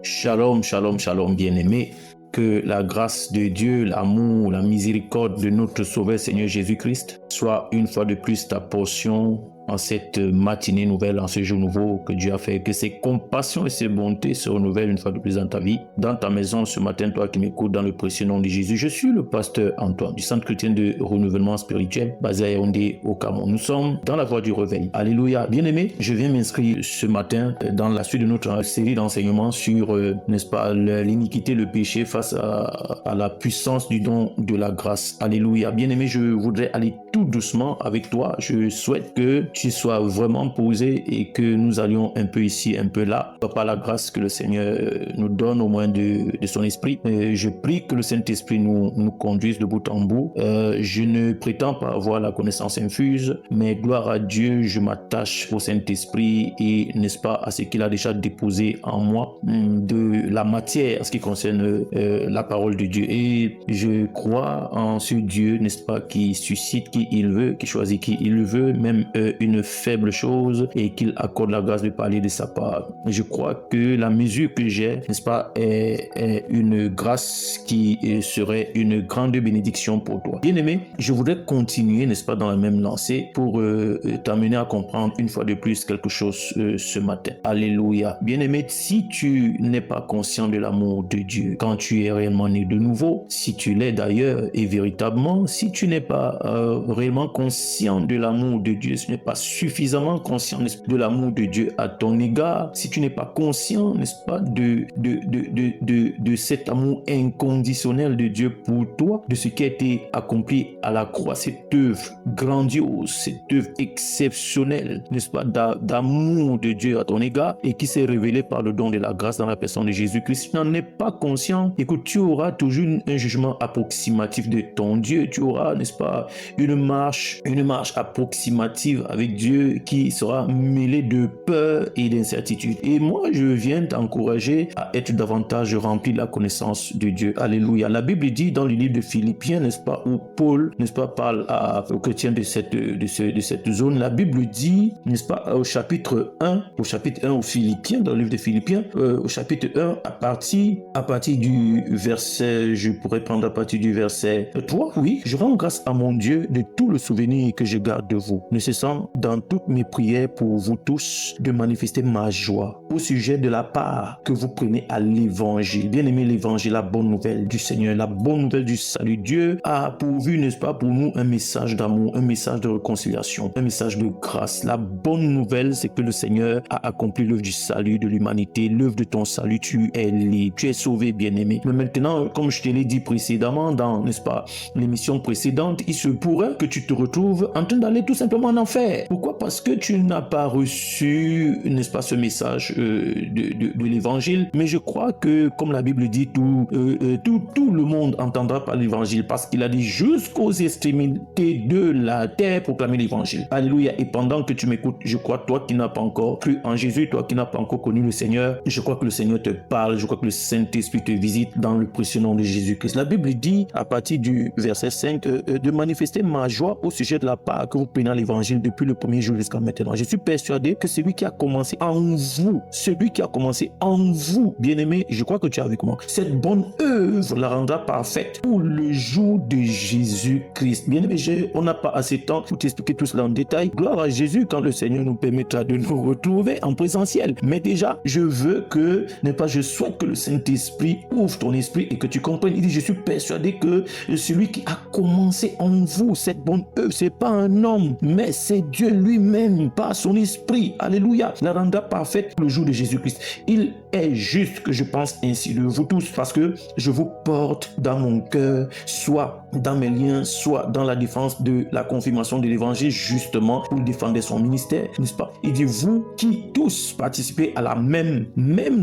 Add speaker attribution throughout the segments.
Speaker 1: Shalom, shalom, shalom, bien-aimés. Que la grâce de Dieu, l'amour, la miséricorde de notre Sauveur Seigneur Jésus-Christ soit une fois de plus ta portion en cette matinée nouvelle, en ce jour nouveau que Dieu a fait. Que ses compassions et ses bontés se renouvellent une fois de plus dans ta vie, dans ta maison ce matin, toi qui m'écoutes, dans le précieux nom de Jésus. Je suis le pasteur Antoine du Centre chrétien de renouvellement spirituel basé à Yaoundé au Cameroun. Nous sommes dans la voie du réveil. Alléluia. Bien-aimé, je viens m'inscrire ce matin dans la suite de notre série d'enseignements sur, n'est-ce pas, l'iniquité, le péché face à la puissance du don de la grâce. Alléluia. Bien-aimé, je voudrais aller tout doucement avec toi. Je souhaite que tu sois vraiment posé et que nous allions un peu ici, un peu là, par la grâce que le Seigneur nous donne au moins de son esprit. Je prie que le Saint-Esprit nous conduise de bout en bout. Je ne prétends pas avoir la connaissance infuse, mais gloire à Dieu, je m'attache au Saint-Esprit et, n'est-ce pas, à ce qu'il a déjà déposé en moi de la matière en ce qui concerne la parole de Dieu. Et je crois en ce Dieu, n'est-ce pas, qui suscite qui il veut, qui choisit qui il veut, même une faible chose, et qu'il accorde la grâce de parler de sa part. Je crois que la mesure que j'ai, n'est-ce pas, est une grâce qui serait une grande bénédiction pour toi. Bien-aimé, je voudrais continuer, n'est-ce pas, dans la même lancée pour t'amener à comprendre une fois de plus quelque chose ce matin. Alléluia. Bien-aimé, si tu n'es pas conscient de l'amour de Dieu, quand tu es réellement né de nouveau, si tu l'es d'ailleurs et véritablement, si tu n'es pas réellement conscient de l'amour de Dieu, si tu n'es pas suffisamment conscient de l'amour de Dieu à ton égard, si tu n'es pas conscient, n'est-ce pas, de cet amour inconditionnel de Dieu pour toi, de ce qui a été accompli à la croix, cette œuvre grandiose, cette œuvre exceptionnelle, n'est-ce pas, d'amour de Dieu à ton égard et qui s'est révélé par le don de la grâce dans la personne de Jésus-Christ. Si tu n'en es pas conscient, écoute, tu auras toujours un jugement approximatif de ton Dieu, tu auras, n'est-ce pas, une marche approximative avec Dieu qui sera mêlée de peur et d'incertitude. Et moi, je viens t'encourager à être davantage rempli de la connaissance de Dieu. Alléluia. La Bible dit dans le livre de Philippiens, n'est-ce pas, où Paul, n'est-ce pas, parle aux chrétiens de cette zone. La Bible dit, n'est-ce pas, au chapitre 1 aux Philippiens, dans le livre de Philippiens, au chapitre 1, à partir du verset, je pourrais prendre à partir du verset 3, oui, je rends grâce à mon Dieu de tout le souvenir que je garde de vous, ne cessant dans toutes mes prières pour vous tous de manifester ma joie au sujet de la part que vous prenez à l'évangile. Bien aimé, l'évangile, la bonne nouvelle du Seigneur, la bonne nouvelle du salut. Dieu a pourvu, n'est-ce pas, pour nous un message d'amour, un message de réconciliation, un message de grâce. La bonne nouvelle, c'est que le Seigneur a accompli l'œuvre du salut de l'humanité, l'œuvre de ton salut. Tu es libre, tu es sauvé, bien-aimé. Mais maintenant, comme je te l'ai dit précédemment dans, n'est-ce pas, l'émission précédente, il se pourrait que tu te retrouves en train d'aller tout simplement en enfer. Pourquoi? Parce que tu n'as pas reçu, n'est-ce pas, ce message de l'évangile. Mais je crois que, comme la Bible dit, tout le monde entendra par l'évangile, parce qu'il a dit jusqu'aux extrémités de la terre proclamer l'évangile. Alléluia. Et pendant que tu m'écoutes, je crois, toi qui n'as pas encore cru en Jésus, toi qui n'as pas encore connu le Seigneur, je crois que le Seigneur te parle, je crois que le Saint-Esprit te visite dans le précieux nom de Jésus-Christ. La Bible dit, à partir du verset 5, de manifester ma joie au sujet de la part que vous prenez à l'évangile depuis le premier jour jusqu'à maintenant. Je suis persuadé que celui qui a commencé en vous, bien-aimé, je crois que tu es avec moi, cette bonne œuvre la rendra parfaite pour le jour de Jésus-Christ. Bien-aimé, on n'a pas assez de temps pour t'expliquer tout cela en détail. Gloire à Jésus quand le Seigneur nous permettra de nous retrouver en présentiel. Mais déjà, je souhaite que le Saint-Esprit ouvre ton esprit et que tu comprennes. Il dit, je suis persuadé que celui qui a commencé en vous cette bonne œuvre, c'est pas un homme, mais c'est Dieu lui-même par son esprit. Alléluia. La rendra parfaite le jour de Jésus-Christ. Il est juste que je pense ainsi de vous tous, parce que je vous porte dans mon cœur, soit dans mes liens, soit dans la défense de la confirmation de l'évangile, justement pour défendre son ministère, n'est-ce pas? Il dit, vous qui tous participez à la même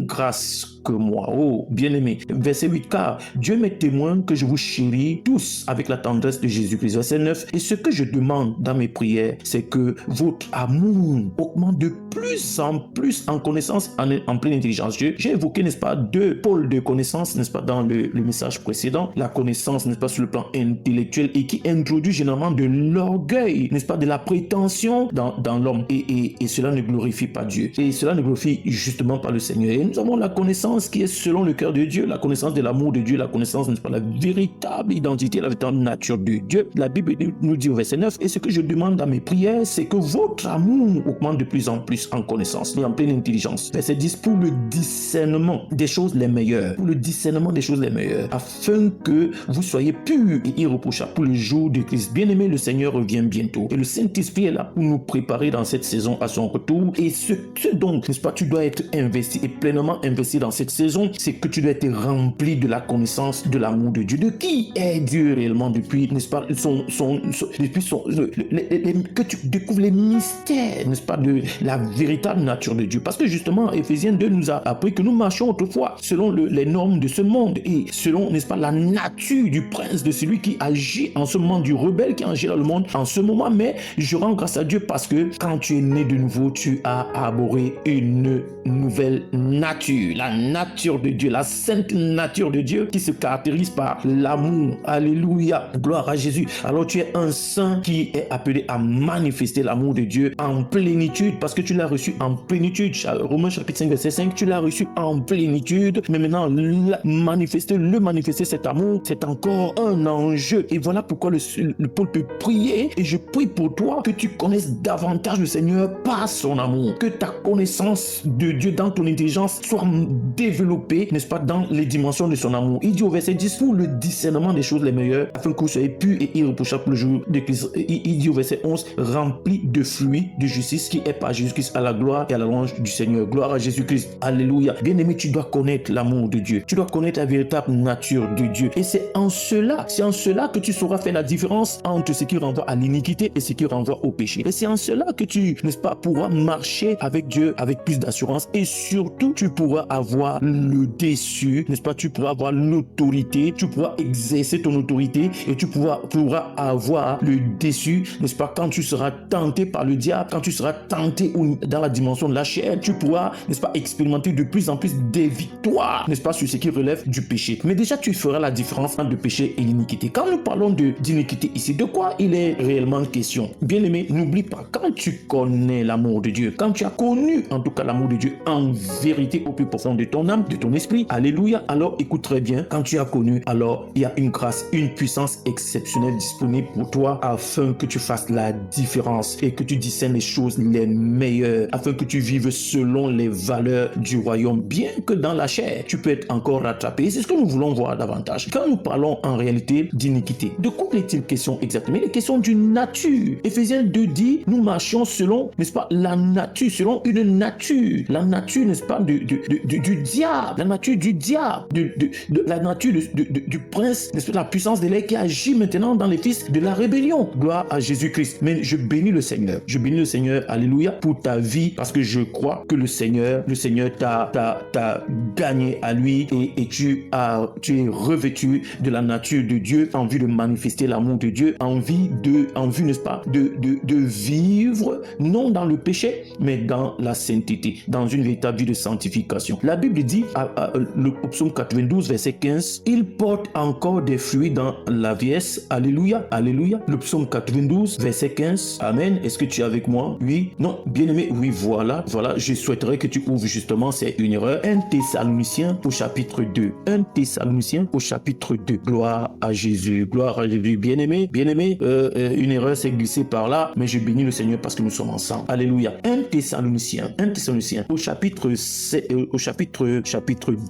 Speaker 1: grâce que moi. Oh, bien-aimé. Verset 8, car Dieu m'est témoin que je vous chéris tous avec la tendresse de Jésus-Christ. Verset 9, et ce que je demande dans mes prières, c'est que votre amour augmente de plus en plus en connaissance, en pleine intelligence. Dieu. J'ai évoqué, n'est-ce pas, deux pôles de connaissance, n'est-ce pas, dans le message précédent. La connaissance, n'est-ce pas, sur le plan intellectuel et qui introduit généralement de l'orgueil, n'est-ce pas, de la prétention dans l'homme. Et cela ne glorifie pas Dieu. Et cela ne glorifie justement pas le Seigneur. Et nous avons la connaissance qui est selon le cœur de Dieu, la connaissance de l'amour de Dieu, la connaissance, n'est-ce pas, la véritable identité, la véritable nature de Dieu. La Bible nous dit au verset 9, et ce que je demande dans mes prières, c'est que votre amour augmente de plus en plus en connaissance et en pleine intelligence. Verset 10, pour le discernement des choses les meilleures, pour le discernement des choses les meilleures, afin que vous soyez purs et irréprochables pour le jour de Christ. Bien-aimé, le Seigneur revient bientôt. Et le Saint-Esprit est là pour nous préparer dans cette saison à son retour. Et ce dont, n'est-ce pas, tu dois être investi et pleinement investi dans cette saison, c'est que tu dois être rempli de la connaissance de l'amour de Dieu. De qui est Dieu réellement depuis, n'est-ce pas, que tu découvres les mystères, n'est-ce pas, de la véritable nature de Dieu. Parce que justement, Éphésiens 2 nous a appris que nous marchons autrefois selon les normes de ce monde et selon, n'est-ce pas, la nature du prince, de celui qui agit en ce moment, du rebelle qui agit dans le monde en ce moment. Mais je rends grâce à Dieu parce que quand tu es né de nouveau, tu as arboré une nouvelle nature, la nature de Dieu, la sainte nature de Dieu qui se caractérise par l'amour. Alléluia, gloire à Jésus. Alors tu es un saint qui est appelé à manifester l'amour de Dieu en plénitude parce que tu l'as reçu en plénitude. Romains chapitre 5 verset 5, tu l'as reçu en plénitude, mais maintenant manifester cet amour, c'est encore un enjeu. Et voilà pourquoi le Paul peut prier, et je prie pour toi que tu connaisses davantage le Seigneur par son amour, que ta connaissance de Dieu dans ton intelligence soit développée, n'est-ce pas, dans les dimensions de son amour. Il dit au verset 10, pour le discernement des choses les meilleures, afin que vous soyez purs et irréprochables pour le jour de Christ. Il dit au verset 11, rempli de fruits de justice qui est par Jésus-Christ à la gloire et à la louange du Seigneur. Gloire à Jésus-Christ. Alléluia. Bien-aimé, tu dois connaître l'amour de Dieu. Tu dois connaître la véritable nature de Dieu. Et c'est en cela que tu sauras faire la différence entre ce qui renvoie à l'iniquité et ce qui renvoie au péché. Et c'est en cela que tu, n'est-ce pas, pourras marcher avec Dieu avec plus d'assurance, et surtout tu pourras avoir le dessus, n'est-ce pas, tu pourras avoir l'autorité, tu pourras exercer ton autorité et tu pourras avoir le dessus, n'est-ce pas, quand tu seras tenté par le diable, quand tu seras tenté dans la dimension de la chair, tu pourras, n'est-ce pas, expérimenter de plus en plus des victoires, n'est-ce pas, sur ce qui relève du péché. Mais déjà tu feras la différence entre le péché et l'iniquité. Quand nous parlons d'iniquité ici, de quoi il est réellement question? Bien aimé, n'oublie pas, quand tu connais l'amour de Dieu, quand tu as connu en tout cas l'amour de Dieu en vérité au plus profond de ton âme, de ton esprit, alléluia, alors écoute très bien, quand tu as connu, alors il y a une grâce, une puissance exceptionnelle disponible pour toi afin que tu fasses la différence et que tu discernes les choses les meilleures, afin que tu vives selon les valeurs du royaume, bien que dans la chair, tu peux être encore rattrapé. C'est ce que nous voulons voir davantage. Quand nous parlons en réalité d'iniquité, de quoi est-il question exactement? Il est question d'une nature. Éphésiens 2 dit, nous marchons selon, n'est-ce pas, la nature, selon une nature. La nature, n'est-ce pas, du diable. La nature du diable. La nature du prince, n'est-ce pas, la puissance de l'air qui agit maintenant dans les fils de la rébellion. Gloire à Jésus-Christ. Mais je bénis le Seigneur. Je bénis le Seigneur, alléluia, pour ta vie, parce que je crois que le Seigneur t'a gagné à lui et tu es revêtu de la nature de Dieu en vue de manifester l'amour de Dieu, en vue, n'est-ce pas, de vivre, non dans le péché, mais dans la sainteté, dans une véritable vie de sanctification. La Bible dit, le psaume 92, verset 15, il porte encore des fruits dans la vieillesse. Alléluia, alléluia. Le psaume 92, verset 15. Amen. Est-ce que tu es avec moi? Oui. Non. Bien-aimé, oui, voilà. Je souhaiterais que tu ouvres justement, c'est une erreur. 1 Thessaloniciens au chapitre 2. 1 Thessaloniciens au chapitre 2. Gloire à Jésus. Gloire à Jésus. Bien-aimé, une erreur s'est glissée par là, mais je bénis le Seigneur parce que nous sommes ensemble. Alléluia. 1 Thessaloniciens au chapitre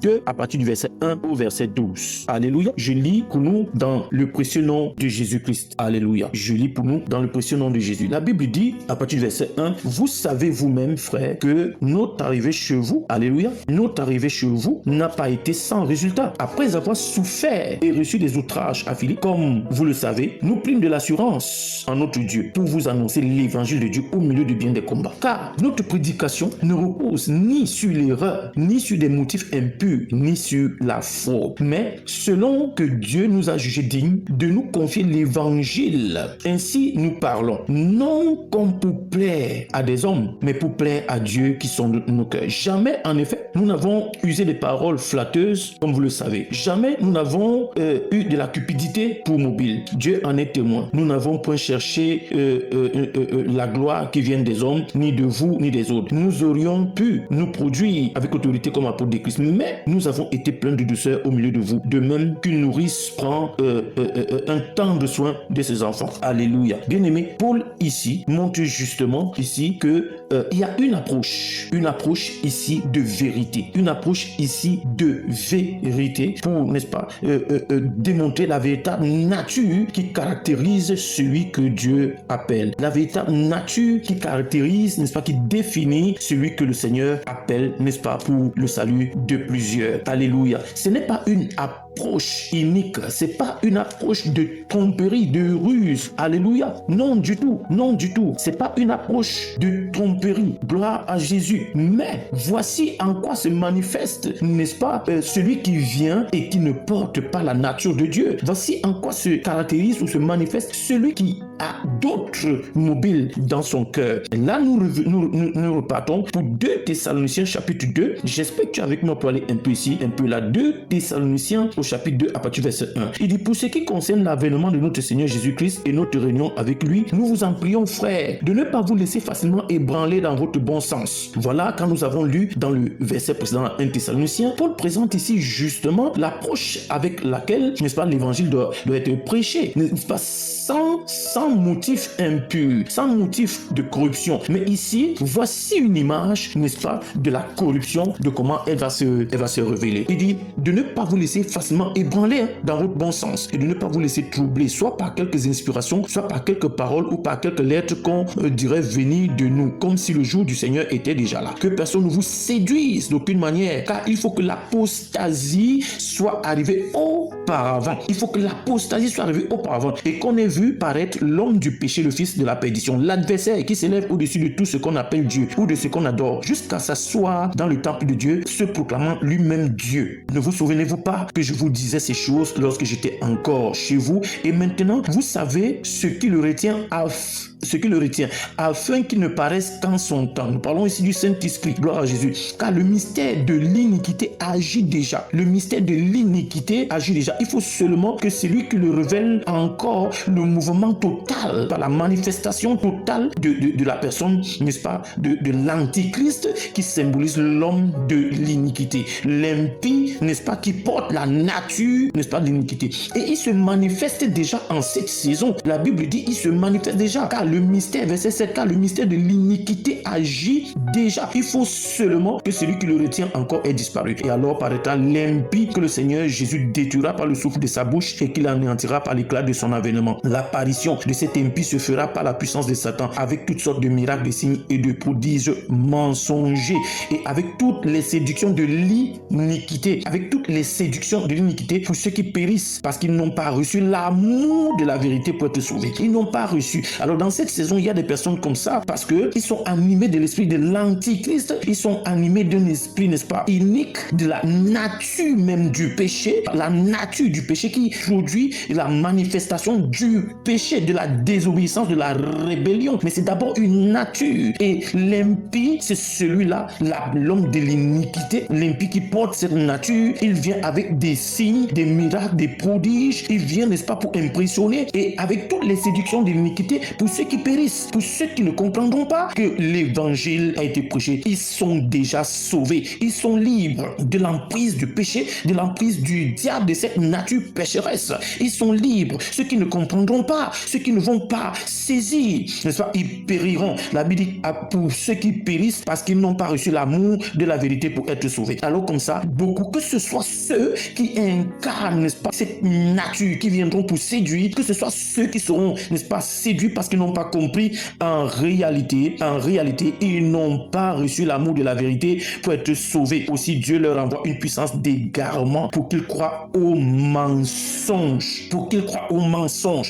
Speaker 1: 2, à partir du verset 1 au verset 12. Alléluia. Je lis pour nous dans le précieux nom de Jésus-Christ. Alléluia. Je lis pour nous dans le précieux nom de Jésus. La Bible dit, à partir du verset 1, vous savez vous-même, frères, que notre arrivée chez vous, alléluia, notre arrivée chez vous n'a pas été sans résultat. Après avoir souffert et reçu des outrages à Philippe, comme vous le savez, nous prîmes de l'assurance en notre Dieu pour vous annoncer l'évangile de Dieu au milieu de bien des combats. Car notre prédication ne repose ni sur l'erreur, ni sur des motifs impurs, ni sur la faute, mais selon que Dieu nous a jugés dignes de nous confier l'évangile. Ainsi nous parlons, non comme pour plaire à des hommes, mais pour plaire à Dieu qui sont nos cœurs. Jamais en en effet, nous n'avons usé des paroles flatteuses, comme vous le savez. Jamais nous n'avons eu de la cupidité pour mobile. Dieu en est témoin. Nous n'avons point cherché la gloire qui vient des hommes, ni de vous, ni des autres. Nous aurions pu nous produire avec autorité comme apôtre de Christ, mais nous avons été pleins de douceur au milieu de vous. De même qu'une nourrice prend un temps de soin de ses enfants. Alléluia. Bien-aimé, Paul ici montre justement ici que il y a une approche ici de vérité, une approche ici de vérité pour, n'est-ce pas, démontrer la véritable nature qui caractérise celui que Dieu appelle. La véritable nature qui caractérise, n'est-ce pas, qui définit celui que le Seigneur appelle, n'est-ce pas, pour le salut de plusieurs. Alléluia. Ce n'est pas une approche unique, c'est pas une approche de tromperie, de ruse. Alléluia. Non du tout, non du tout. C'est pas une approche de tromperie. Gloire à Jésus. Mais voici en quoi se manifeste, n'est-ce pas, celui qui vient et qui ne porte pas la nature de Dieu. Voici en quoi se caractérise ou se manifeste celui qui a d'autres mobiles dans son cœur. Là, nous repartons pour 2 Thessaloniciens chapitre 2. J'espère que tu es avec moi pour aller un peu ici, un peu là. 2 Thessaloniciens au chapitre 2 à partir du verset 1. Il dit: pour ce qui concerne l'avènement de notre Seigneur Jésus-Christ et notre réunion avec lui, nous vous en prions, frères, de ne pas vous laisser facilement ébranler dans votre bon sens. Voilà, quand nous avons lu dans le verset précédent 1 Thessaloniciens, Paul présente ici justement l'approche avec laquelle, n'est-ce pas, l'évangile doit être prêché, n'est-ce pas, sans motif impur, sans motif de corruption. Mais ici, voici une image, n'est-ce pas, de la corruption, de comment elle va se révéler. Il dit de ne pas vous laisser facilement ébranler dans votre bon sens et de ne pas vous laisser troubler, soit par quelques inspirations, soit par quelques paroles ou par quelques lettres qu'on dirait venir de nous, comme si le jour du Seigneur était déjà là. Que personne ne vous séduise d'aucune manière, car il faut que l'apostasie soit arrivée auparavant. Il faut que l'apostasie soit arrivée auparavant et qu'on ait vu paraître l'homme du péché, le fils de la perdition, l'adversaire qui s'élève au-dessus de tout ce qu'on appelle Dieu ou de ce qu'on adore, jusqu'à s'asseoir dans le temple de Dieu, se proclamant lui-même Dieu. Ne vous souvenez-vous pas que je vous disais ces choses lorsque j'étais encore chez vous? Et maintenant, vous savez ce qui le retient afin qu'il ne paraisse qu'en son temps. Nous parlons ici du Saint-Esprit, gloire à Jésus, car le mystère de l'iniquité agit déjà. Le mystère de l'iniquité agit déjà. Il faut seulement que celui qui le révèle encore le mouvement total, par la manifestation totale de la personne, n'est-ce pas, de l'antichrist qui symbolise l'homme de l'iniquité. L'impie, n'est-ce pas, qui porte la nature, n'est-ce pas, de l'iniquité. Et il se manifeste déjà en cette saison. La Bible dit, il se manifeste déjà, car le mystère, verset 7, car le mystère de l'iniquité agit déjà. Il faut seulement que celui qui le retient encore ait disparu. Et alors paraîtra l'impie que le Seigneur Jésus détruira par le souffle de sa bouche et qu'il anéantira par l'éclat de son avènement. L'apparition de cet impie se fera par la puissance de Satan, avec toutes sortes de miracles, de signes et de prodiges mensongers, et avec toutes les séductions de l'iniquité, avec toutes les séductions de l'iniquité pour ceux qui périssent parce qu'ils n'ont pas reçu l'amour de la vérité pour être sauvés. Ils n'ont pas reçu. Alors dans cette saison, il y a des personnes comme ça parce qu'ils sont animés de l'esprit de l'antichrist, ils sont animés d'un esprit, n'est-ce pas, inique, de la nature même du péché, la nature du péché qui produit la manifestation du péché, de la désobéissance, de la rébellion. Mais c'est d'abord une nature. Et l'impie, c'est celui-là, l'homme de l'iniquité, l'impie qui porte cette nature. Il vient avec des signes, des miracles, des prodiges. Il vient, n'est-ce pas, pour impressionner, et avec toutes les séductions de l'iniquité pour ceux qui périssent, pour ceux qui ne comprendront pas que l'évangile a été prêché. Ils sont déjà sauvés. Ils sont libres de l'emprise du péché, de l'emprise du diable, de cette nature pécheresse. Ils sont libres. Ceux qui ne comprendront pas, ceux qui ne vont pas saisir, n'est-ce pas, ils périront. La Bible dit pour ceux qui périssent parce qu'ils n'ont pas reçu l'amour de la vérité pour être sauvés. Alors comme ça, beaucoup, que ce soit ceux qui incarnent, n'est-ce pas, cette nature, qui viendront pour séduire, que ce soit ceux qui seront, n'est-ce pas, séduits parce qu'ils n'ont pas compris, en réalité, ils n'ont pas reçu l'amour de la vérité pour être sauvés. Aussi, Dieu leur envoie une puissance d'égarement pour qu'ils croient aux mensonges,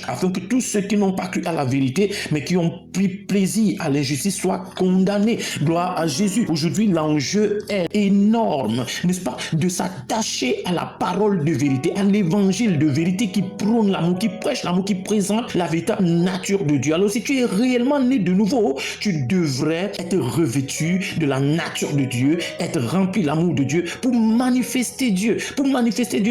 Speaker 1: afin que tous ceux qui n'ont pas cru à la vérité, mais qui ont pris plaisir à l'injustice, soient condamnés. Gloire à Jésus. Aujourd'hui, l'enjeu est énorme, n'est-ce pas, de s'attacher à la parole de vérité, à l'évangile de vérité qui prône l'amour, qui prêche l'amour, qui présente la véritable nature de Dieu. Alors si tu es réellement né de nouveau, tu devrais être revêtu de la nature de Dieu, être rempli de l'amour de Dieu pour manifester Dieu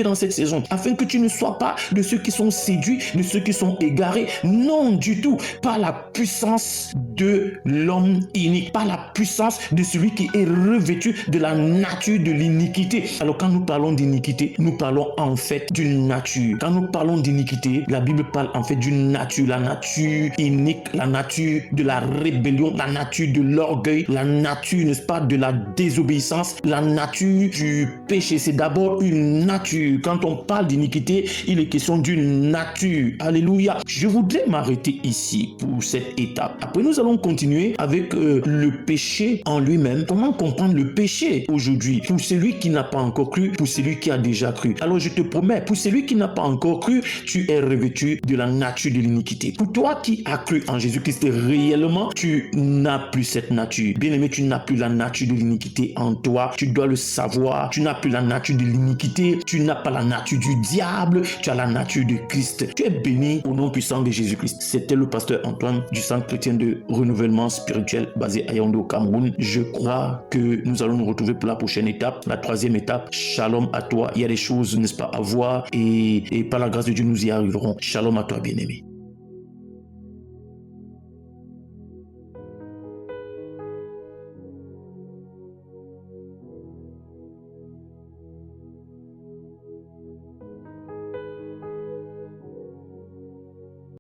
Speaker 1: dans cette saison, afin que tu ne sois pas de ceux qui sont séduits, de ceux qui sont égarés. Non du tout, par la puissance de l'homme inique, par la puissance de celui qui est revêtu de la nature de l'iniquité. Alors quand nous parlons d'iniquité, nous parlons en fait d'une nature. Quand nous parlons d'iniquité, la Bible parle en fait d'une nature, la nature inique, la nature de la rébellion, la nature de l'orgueil, la nature, n'est-ce pas, de la désobéissance, la nature du péché. C'est d'abord une nature. Quand on parle d'iniquité, il est question d'une nature. Alléluia. Je voudrais m'arrêter ici pour cette étape. Après, nous allons continuer avec le péché en lui-même. Comment comprendre le péché aujourd'hui pour celui qui n'a pas encore cru, pour celui qui a déjà cru. Alors je te promets, pour celui qui n'a pas encore cru, tu es revêtu de la nature de l'iniquité. Pour toi qui as cru en Jésus-Christ réellement, tu n'as plus cette nature. Bien-aimé, tu n'as plus la nature de l'iniquité en toi. Tu dois le savoir. Tu n'as plus la nature de l'iniquité. Tu n'as pas la nature du diable. Tu as la nature de Christ. Tu es béni au nom puissant de Jésus-Christ. C'était le pasteur Antoine du Centre chrétien de renouvellement spirituel basé à Yaoundé au Cameroun. Je crois que nous allons nous retrouver pour la prochaine étape, la troisième étape. Shalom à toi. Il y a des choses, n'est-ce pas, à voir et par la grâce de Dieu, nous y arriverons. Shalom à toi, bien-aimé.